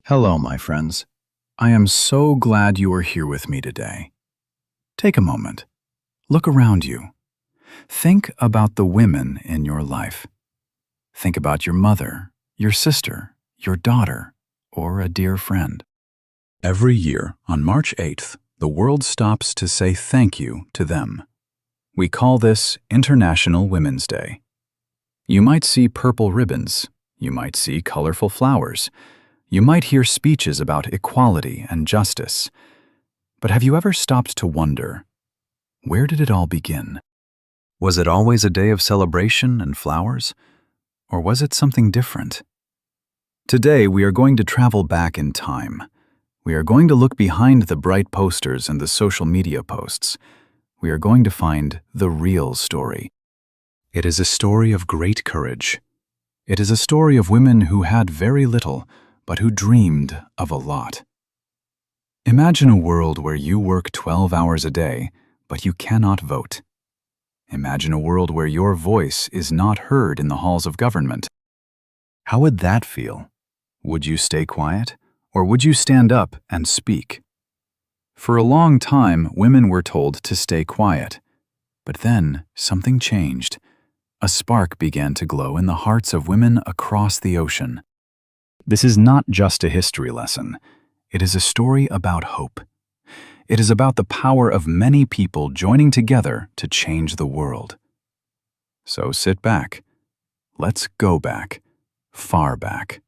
Hello, my friends. I am so glad you are here with me today. Take a moment. Look around you. Think about the women in your life. Think about your mother, your sister, your daughter, or a dear friend. Every year, on March 8th, the world stops to say thank you to them. We call this International Women's Day. You might see purple ribbons. You might see colorful flowers. You might hear speeches about equality and justice. But have you ever stopped to wonder, where did it all begin? Was it always a day of celebration and flowers? Or was it something different? Today, we are going to travel back in time. We are going to look behind the bright posters and the social media posts. We are going to find the real story. It is a story of great courage. It is a story of women who had very little, but who dreamed of a lot. Imagine a world where you work 12 hours a day, but you cannot vote. Imagine a world where your voice is not heard in the halls of government. How would that feel? Would you stay quiet, or would you stand up and speak? For a long time, women were told to stay quiet. But then, something changed. A spark began to glow in the hearts of women across the ocean. This is not just a history lesson. It is a story about hope. It is about the power of many people joining together to change the world. So sit back. Let's go back, far back.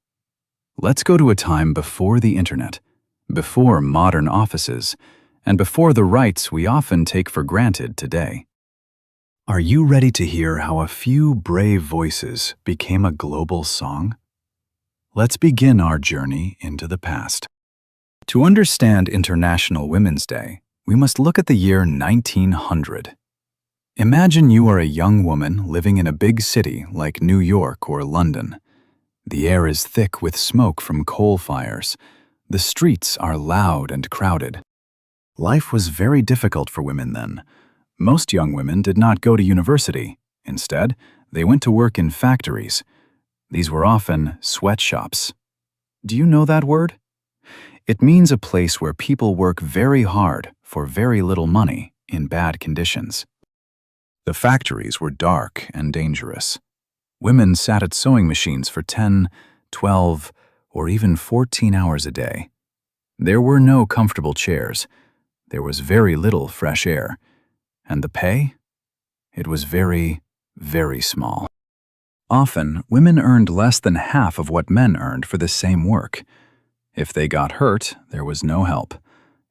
Let's go to a time before the internet, before modern offices, and before the rights we often take for granted today. Are you ready to hear how a few brave voices became a global song? Let's begin our journey into the past. To understand International Women's Day, we must look at the year 1900. Imagine you are a young woman living in a big city like New York or London. The air is thick with smoke from coal fires. The streets are loud and crowded. Life was very difficult for women then. Most young women did not go to university. Instead, they went to work in factories. These were often sweatshops. Do you know that word? It means a place where people work very hard for very little money in bad conditions. The factories were dark and dangerous. Women sat at sewing machines for 10, 12, or even 14 hours a day. There were no comfortable chairs. There was very little fresh air. And the pay? It was very, very small. Often, women earned less than half of what men earned for the same work. If they got hurt, there was no help.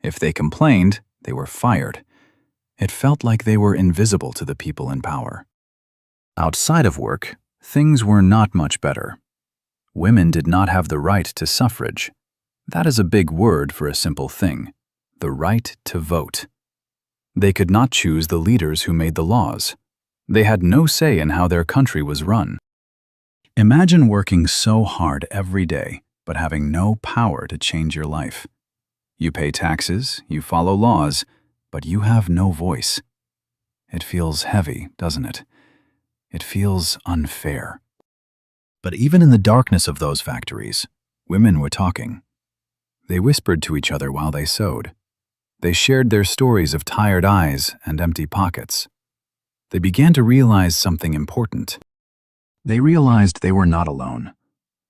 If they complained, they were fired. It felt like they were invisible to the people in power. Outside of work, things were not much better. Women did not have the right to suffrage. That is a big word for a simple thing: the right to vote. They could not choose the leaders who made the laws. They had no say in how their country was run. Imagine working so hard every day, but having no power to change your life. You pay taxes, you follow laws, but you have no voice. It feels heavy, doesn't it? It feels unfair. But even in the darkness of those factories, women were talking. They whispered to each other while they sewed. They shared their stories of tired eyes and empty pockets. They began to realize something important. They realized they were not alone.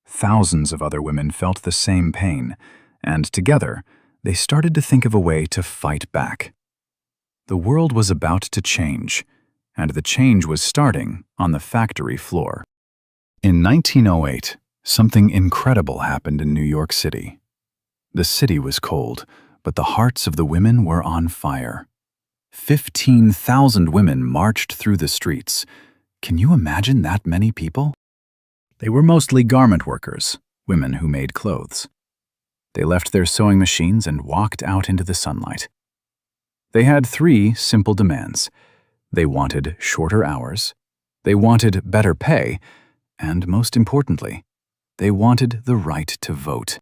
Thousands of other women felt the same pain, and together, they started to think of a way to fight back. The world was about to change, and the change was starting on the factory floor. In 1908, something incredible happened in New York City. The city was cold, but the hearts of the women were on fire. 15,000 women marched through the streets. Can you imagine that many people? They were mostly garment workers, women who made clothes. They left their sewing machines and walked out into the sunlight. They had 3 simple demands. They wanted shorter hours, they wanted better pay, and most importantly, they wanted the right to vote.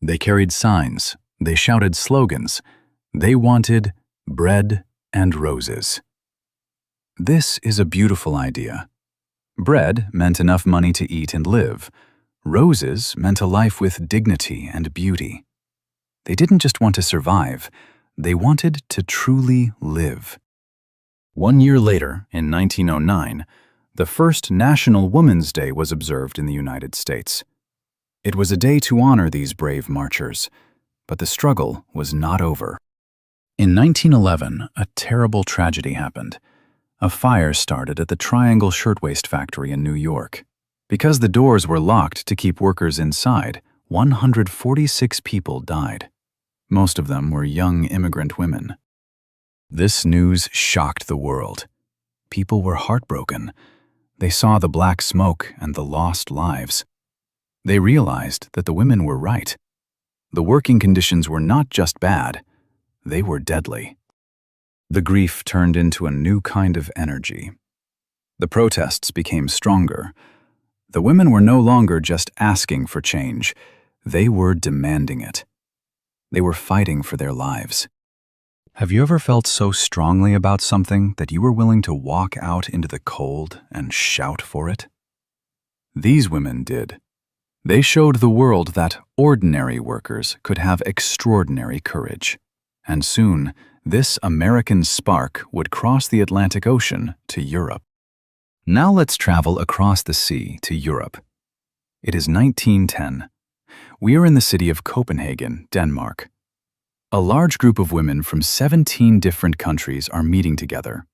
They carried signs, they shouted slogans. They wanted bread and roses. This is a beautiful idea. Bread meant enough money to eat and live. Roses meant a life with dignity and beauty. They didn't just want to survive, they wanted to truly live. 1 year later, in 1909, the first National Women's Day was observed in the United States. It was a day to honor these brave marchers, but the struggle was not over. In 1911, a terrible tragedy happened. A fire started at the Triangle Shirtwaist Factory in New York. Because the doors were locked to keep workers inside, 146 people died. Most of them were young immigrant women. This news shocked the world. People were heartbroken. They saw the black smoke and the lost lives. They realized that the women were right. The working conditions were not just bad, they were deadly. The grief turned into a new kind of energy. The protests became stronger. The women were no longer just asking for change, they were demanding it. They were fighting for their lives. Have you ever felt so strongly about something that you were willing to walk out into the cold and shout for it? These women did. They showed the world that ordinary workers could have extraordinary courage. And soon, this American spark would cross the Atlantic Ocean to Europe. Now let's travel across the sea to Europe. It is 1910. We are in the city of Copenhagen, Denmark. A large group of women from 17 different countries are meeting together.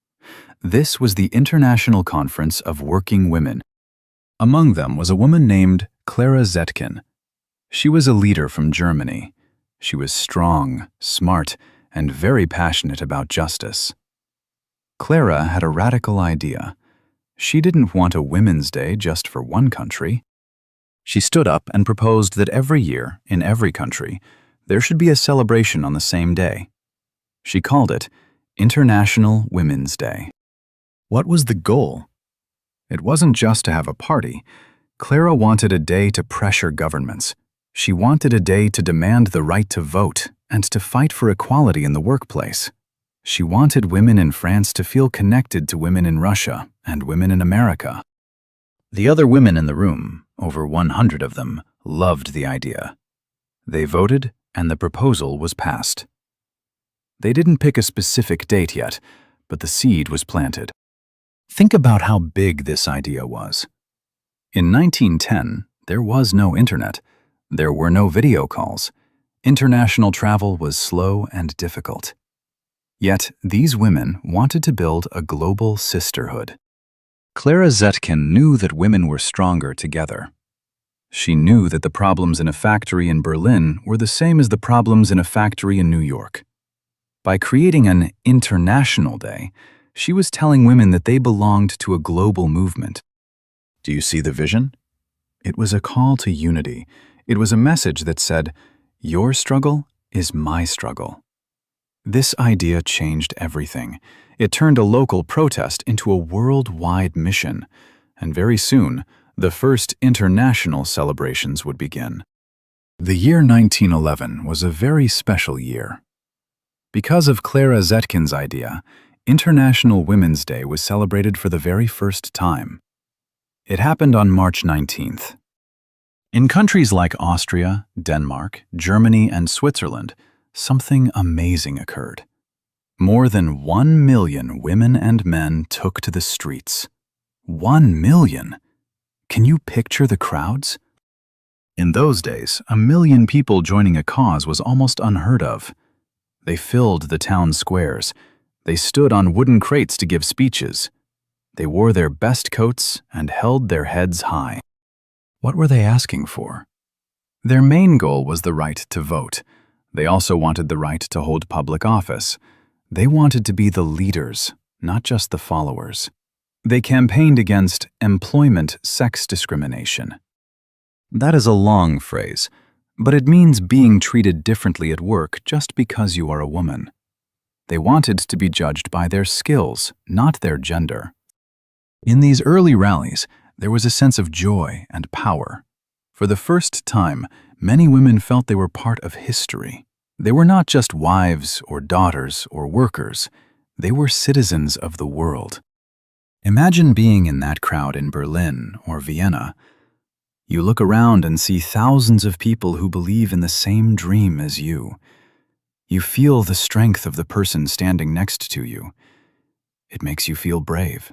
This was the International Conference of Working Women. Among them was a woman named Clara Zetkin. She was a leader from Germany. She was strong, smart, and very passionate about justice. Clara had a radical idea. She didn't want a Women's Day just for one country. She stood up and proposed that every year, in every country, there should be a celebration on the same day. She called it International Women's Day. What was the goal? It wasn't just to have a party. Clara wanted a day to pressure governments. She wanted a day to demand the right to vote and to fight for equality in the workplace. She wanted women in France to feel connected to women in Russia and women in America. The other women in the room, over 100 of them, loved the idea. They voted, and the proposal was passed. They didn't pick a specific date yet, but the seed was planted. Think about how big this idea was. In 1910, there was no internet. There were no video calls. International travel was slow and difficult. Yet, these women wanted to build a global sisterhood. Clara Zetkin knew that women were stronger together. She knew that the problems in a factory in Berlin were the same as the problems in a factory in New York. By creating an International Day, she was telling women that they belonged to a global movement. Do you see the vision? It was a call to unity. It was a message that said, "Your struggle is my struggle." This idea changed everything. It turned a local protest into a worldwide mission, and very soon, the first international celebrations would begin. The year 1911 was a very special year. Because of Clara Zetkin's idea, International Women's Day was celebrated for the very first time. It happened on March 19th. In countries like Austria, Denmark, Germany, and Switzerland, something amazing occurred. More than 1 million women and men took to the streets. 1 million! Can you picture the crowds? In those days, 1 million people joining a cause was almost unheard of. They filled the town squares. They stood on wooden crates to give speeches. They wore their best coats and held their heads high. What were they asking for? Their main goal was the right to vote. They also wanted the right to hold public office. They wanted to be the leaders, not just the followers. They campaigned against employment sex discrimination. That is a long phrase, but it means being treated differently at work just because you are a woman. They wanted to be judged by their skills, not their gender. In these early rallies, there was a sense of joy and power. For the first time, many women felt they were part of history. They were not just wives or daughters or workers. They were citizens of the world. Imagine being in that crowd in Berlin or Vienna. You look around and see thousands of people who believe in the same dream as you. You feel the strength of the person standing next to you. It makes you feel brave.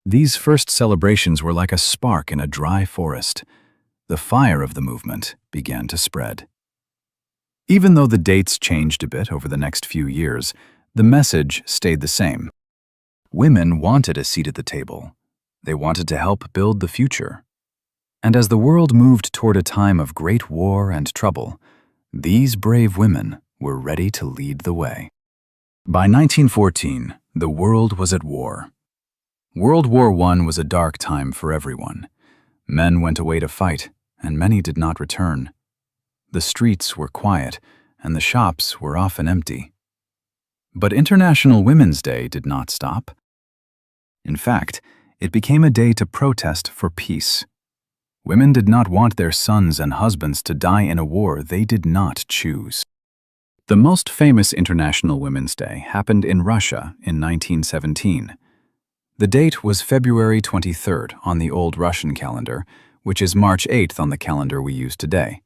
These first celebrations were like a spark in a dry forest. The fire of the movement began to spread. Even though the dates changed a bit over the next few years, the message stayed the same. Women wanted a seat at the table. They wanted to help build the future. And as the world moved toward a time of great war and trouble, these brave women were ready to lead the way. By 1914, the world was at war. World War I was a dark time for everyone. Men went away to fight, and many did not return. The streets were quiet, and the shops were often empty. But International Women's Day did not stop. In fact, it became a day to protest for peace. Women did not want their sons and husbands to die in a war they did not choose. The most famous International Women's Day happened in Russia in 1917. The date was February 23rd on the old Russian calendar, which is March 8th on the calendar we use today.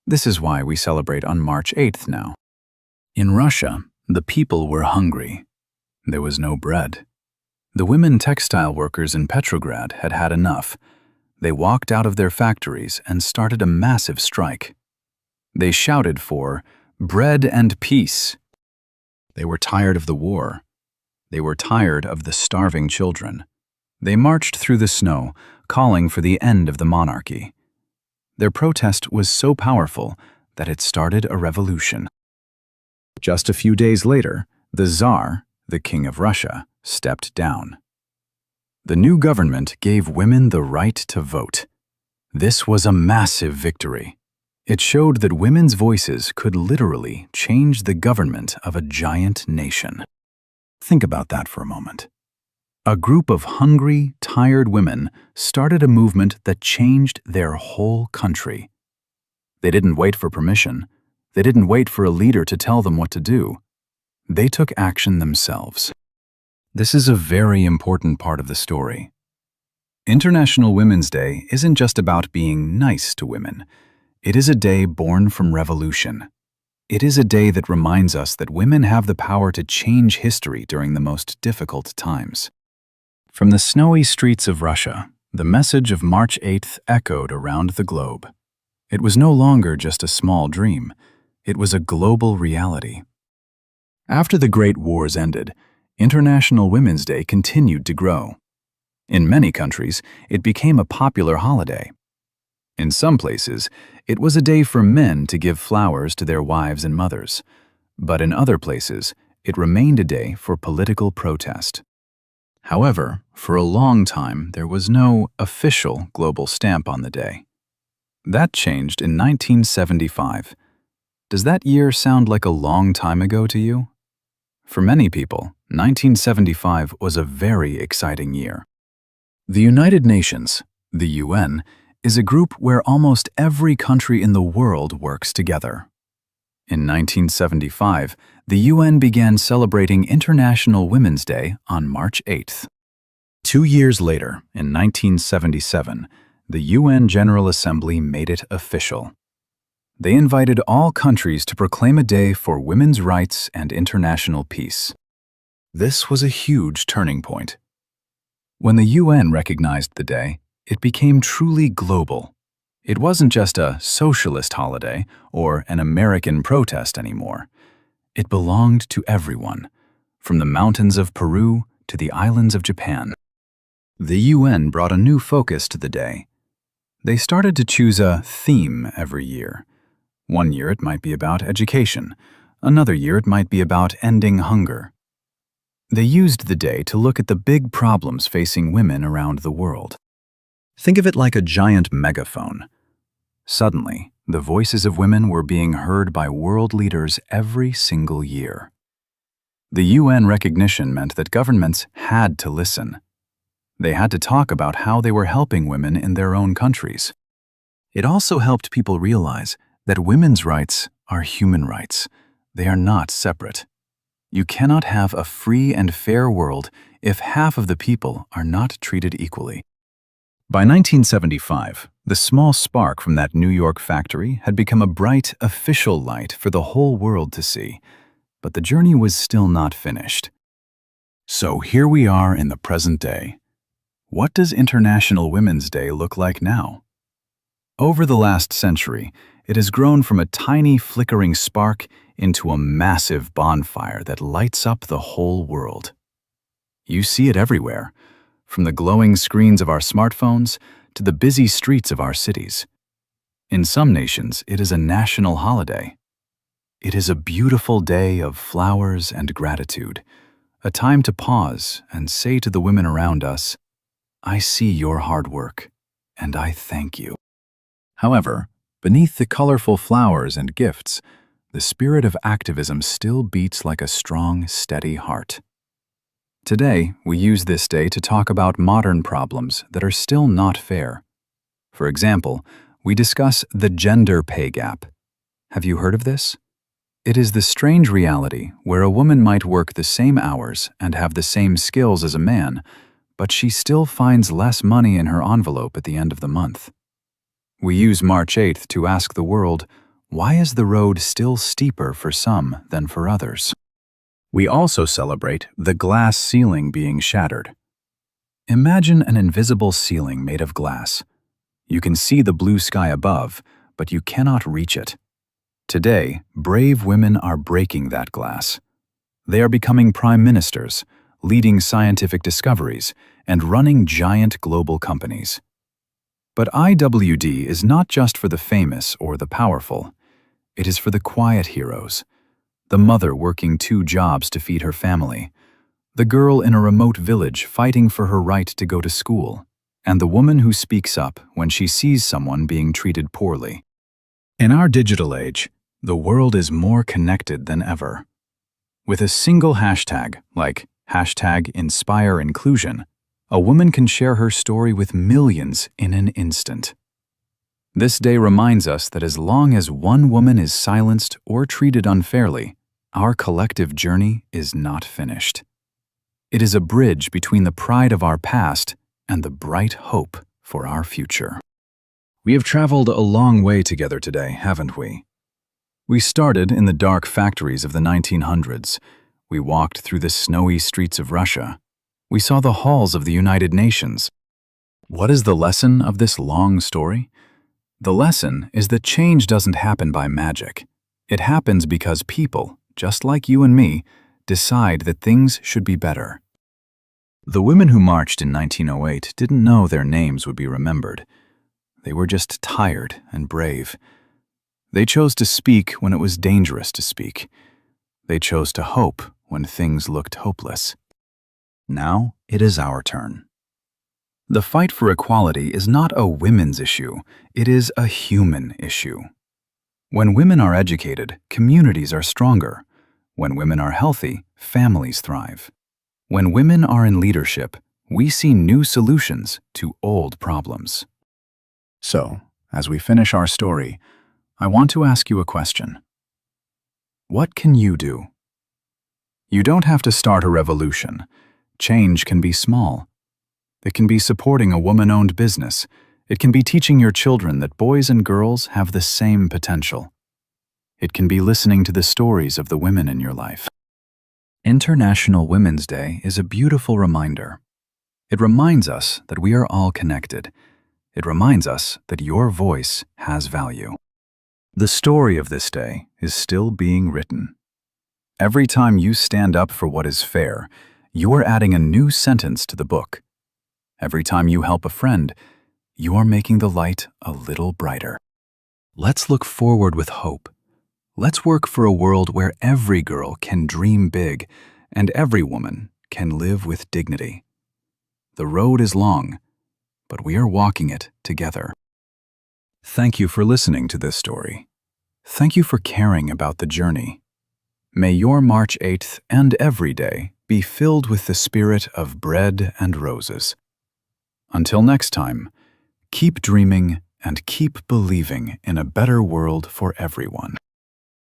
This is why we celebrate on March 8th now. In Russia, the people were hungry. There was no bread. The women textile workers in Petrograd had had enough. They walked out of their factories and started a massive strike. They shouted for bread and peace. They were tired of the war. They were tired of the starving children. They marched through the snow, calling for the end of the monarchy. Their protest was so powerful that it started a revolution. Just a few days later, the Tsar, the King of Russia, stepped down. The new government gave women the right to vote. This was a massive victory. It showed that women's voices could literally change the government of a giant nation. Think about that for a moment. A group of hungry, tired women started a movement that changed their whole country. They didn't wait for permission. They didn't wait for a leader to tell them what to do. They took action themselves. This is a very important part of the story. International Women's Day isn't just about being nice to women. It is a day born from revolution. It is a day that reminds us that women have the power to change history during the most difficult times. From the snowy streets of Russia, the message of March 8th echoed around the globe. It was no longer just a small dream. It was a global reality. After the Great Wars ended, International Women's Day continued to grow. In many countries, it became a popular holiday. In some places, it was a day for men to give flowers to their wives and mothers. But in other places, it remained a day for political protest. However, for a long time, there was no official global stamp on the day. That changed in 1975. Does that year sound like a long time ago to you? For many people, 1975 was a very exciting year. The United Nations, the UN, is a group where almost every country in the world works together. In 1975, the UN began celebrating International Women's Day on March 8th. 2 years later, in 1977, the UN General Assembly made it official. They invited all countries to proclaim a day for women's rights and international peace. This was a huge turning point. When the UN recognized the day, it became truly global. It wasn't just a socialist holiday or an American protest anymore. It belonged to everyone, from the mountains of Peru to the islands of Japan. The UN brought a new focus to the day. They started to choose a theme every year. One year it might be about education. Another year it might be about ending hunger. They used the day to look at the big problems facing women around the world. Think of it like a giant megaphone. Suddenly, the voices of women were being heard by world leaders every single year. The UN recognition meant that governments had to listen. They had to talk about how they were helping women in their own countries. It also helped people realize that women's rights are human rights. They are not separate. You cannot have a free and fair world if half of the people are not treated equally. By 1975, The small spark from that New York factory had become a bright, official light for the whole world to see, but the journey was still not finished. So here we are in the present day. What does International Women's Day look like now? Over the last century, it has grown from a tiny flickering spark into a massive bonfire that lights up the whole world. You see it everywhere, from the glowing screens of our smartphones to the busy streets of our cities. In some nations, it is a national holiday. It is a beautiful day of flowers and gratitude, a time to pause and say to the women around us, "I see your hard work, and I thank you." However, beneath the colorful flowers and gifts, the spirit of activism still beats like a strong, steady heart. Today, we use this day to talk about modern problems that are still not fair. For example, we discuss the gender pay gap. Have you heard of this? It is the strange reality where a woman might work the same hours and have the same skills as a man, but she still finds less money in her envelope at the end of the month. We use March 8th to ask the world, why is the road still steeper for some than for others? We also celebrate the glass ceiling being shattered. Imagine an invisible ceiling made of glass. You can see the blue sky above, but you cannot reach it. Today, brave women are breaking that glass. They are becoming prime ministers, leading scientific discoveries, and running giant global companies. But IWD is not just for the famous or the powerful. It is for the quiet heroes. The mother working 2 jobs to feed her family. The girl in a remote village fighting for her right to go to school. And the woman who speaks up when she sees someone being treated poorly. In our digital age, the world is more connected than ever. With a single hashtag, like #InspireInclusion, a woman can share her story with millions in an instant. This day reminds us that as long as one woman is silenced or treated unfairly, our collective journey is not finished. It is a bridge between the pride of our past and the bright hope for our future. We have traveled a long way together today, haven't we? We started in the dark factories of the 1900s. We walked through the snowy streets of Russia. We saw the halls of the United Nations. What is the lesson of this long story? The lesson is that change doesn't happen by magic. It happens because people, just like you and me, decide that things should be better. The women who marched in 1908 didn't know their names would be remembered. They were just tired and brave. They chose to speak when it was dangerous to speak. They chose to hope when things looked hopeless. Now it is our turn. The fight for equality is not a women's issue, it is a human issue. When women are educated, communities are stronger. When women are healthy, families thrive. When women are in leadership, we see new solutions to old problems. So, as we finish our story, I want to ask you a question. What can you do? You don't have to start a revolution. Change can be small. It can be supporting a woman-owned business. It can be teaching your children that boys and girls have the same potential. It can be listening to the stories of the women in your life. International Women's Day is a beautiful reminder. It reminds us that we are all connected. It reminds us that your voice has value. The story of this day is still being written. Every time you stand up for what is fair, you are adding a new sentence to the book. Every time you help a friend, you are making the light a little brighter. Let's look forward with hope. Let's work for a world where every girl can dream big and every woman can live with dignity. The road is long, but we are walking it together. Thank you for listening to this story. Thank you for caring about the journey. May your March 8th and every day be filled with the spirit of bread and roses. Until next time, keep dreaming and keep believing in a better world for everyone.